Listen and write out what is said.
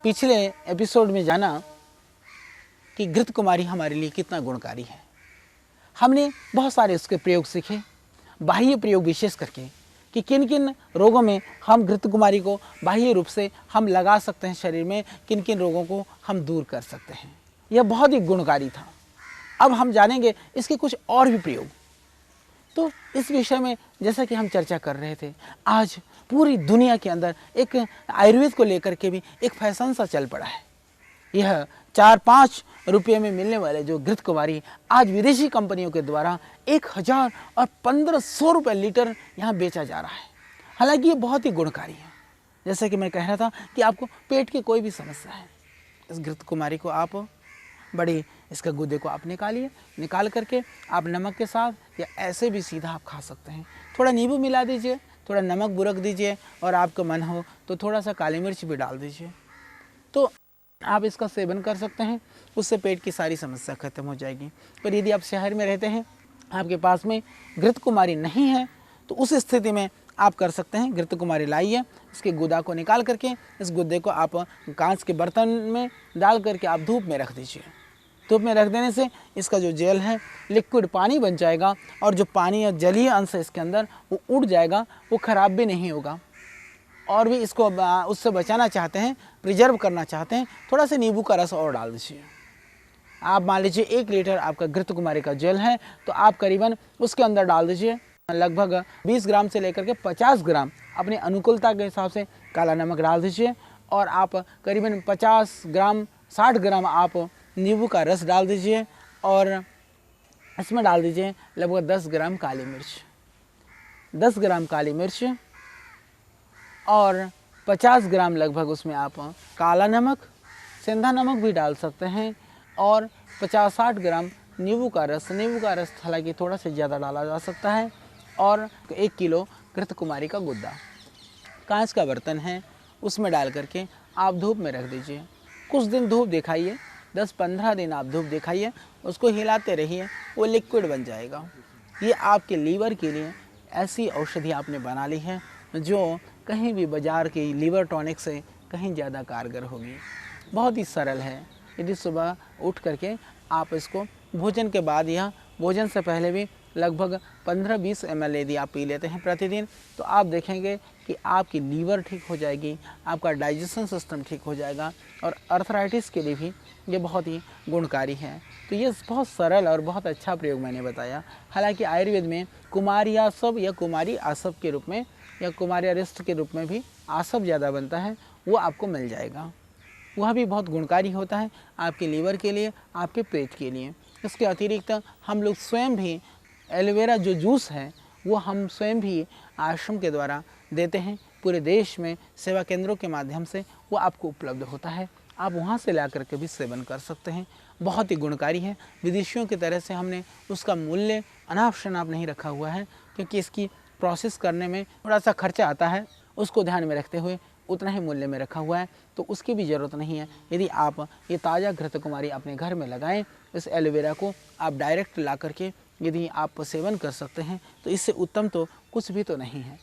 पिछले एपिसोड में जाना कि घृत कुमारी हमारे लिए कितना गुणकारी है। हमने बहुत सारे उसके प्रयोग सीखे, बाह्य प्रयोग विशेष करके कि किन किन रोगों में हम घृत कुमारी को बाह्य रूप से हम लगा सकते हैं, शरीर में किन किन रोगों को हम दूर कर सकते हैं। यह बहुत ही गुणकारी था। अब हम जानेंगे इसके कुछ और भी प्रयोग। तो इस विषय में जैसा कि हम चर्चा कर रहे थे, आज पूरी दुनिया के अंदर एक आयुर्वेद को लेकर के भी एक फैशन सा चल पड़ा है। यह 4-5 रुपये में मिलने वाले जो घृत कुमारी आज विदेशी कंपनियों के द्वारा 1000 और 1500 रुपये लीटर यहाँ बेचा जा रहा है। हालांकि ये बहुत ही गुणकारी है। जैसे कि मैं कह रहा था कि आपको पेट की कोई भी समस्या है, इस घृत कुमारी को आप बड़ी इसका गुदे को आप निकालिए, निकाल करके आप नमक के साथ या ऐसे भी सीधा आप खा सकते हैं। थोड़ा नींबू मिला दीजिए, थोड़ा नमक बुरक दीजिए और आपका मन हो तो थोड़ा सा काली मिर्च भी डाल दीजिए, तो आप इसका सेवन कर सकते हैं। उससे पेट की सारी समस्या खत्म हो जाएगी। पर यदि आप शहर में रहते हैं, आपके पास में घृत कुमारी नहीं है, तो उस स्थिति में आप कर सकते हैं, घृत कुमारी लाइए, इसके गुदा को निकाल करके इस गुद्दे को आप कांच के बर्तन में डाल करके आप धूप में रख दीजिए। धूप में रख देने से इसका जो जेल है लिक्विड पानी बन जाएगा और जो पानी या जलीय अंश है इसके अंदर वो उड़ जाएगा, वो खराब भी नहीं होगा। और भी इसको उससे बचाना चाहते हैं, प्रिजर्व करना चाहते हैं, थोड़ा सा नींबू का रस और डाल दीजिए। आप मान लीजिए 1 लीटर आपका घृत कुमारी का जेल है, तो आप करीबन उसके अंदर डाल दीजिए लगभग 20 ग्राम से लेकर के 50 ग्राम अपनी अनुकूलता के हिसाब से काला नमक डाल दीजिए और आप करीबन 50 ग्राम 60 ग्राम आप नींबू का रस डाल दीजिए और इसमें डाल दीजिए लगभग 10 ग्राम काली मिर्च, 10 ग्राम काली मिर्च और 50 ग्राम लगभग उसमें आप काला नमक, सेंधा नमक भी डाल सकते हैं और 50-60 ग्राम नींबू का रस हालांकि थोड़ा सा ज़्यादा डाला जा सकता है और 1 किलो घृत कुमारी का गुद्दा कांच का बर्तन है उसमें डाल करके आप धूप में रख दीजिए। कुछ दिन धूप दिखाइए, 10-15 दिन आप धूप दिखाइए, उसको हिलाते रहिए, वो लिक्विड बन जाएगा। ये आपके लीवर के लिए ऐसी औषधि आपने बना ली है जो कहीं भी बाज़ार की लीवर टॉनिक से कहीं ज़्यादा कारगर होगी। बहुत ही सरल है। यदि सुबह उठ करके आप इसको भोजन के बाद या भोजन से पहले भी लगभग 15-20 ml यदि आप पी लेते हैं प्रतिदिन, तो आप देखेंगे कि आपकी लीवर ठीक हो जाएगी, आपका डाइजेशन सिस्टम ठीक हो जाएगा और अर्थराइटिस के लिए भी ये बहुत ही गुणकारी है। तो ये बहुत सरल और बहुत अच्छा प्रयोग मैंने बताया। हालांकि आयुर्वेद में कुमारी आसव या कुमारी आसव के रूप में या कुमारी अरिष्ट के रूप में भी आसव ज़्यादा बनता है, वो आपको मिल जाएगा। वह भी बहुत गुणकारी होता है आपके लीवर के लिए, आपके पेट के लिए। इसके अतिरिक्त हम लोग स्वयं भी एलोवेरा जो जूस है वो हम स्वयं भी आश्रम के द्वारा देते हैं। पूरे देश में सेवा केंद्रों के माध्यम से वो आपको उपलब्ध होता है, आप वहाँ से ला करके भी सेवन कर सकते हैं। बहुत ही गुणकारी है। विदेशियों की तरह से हमने उसका मूल्य अनाप शनाप नहीं रखा हुआ है, क्योंकि इसकी प्रोसेस करने में थोड़ा सा खर्चा आता है, उसको ध्यान में रखते हुए उतना ही मूल्य में रखा हुआ है, तो उसकी भी ज़रूरत नहीं है। यदि आप ये ताज़ा घृत कुमारी अपने घर में लगाएं, इस एलोवेरा को आप डायरेक्ट ला करके यदि आप सेवन कर सकते हैं, तो इससे उत्तम तो कुछ भी तो नहीं है।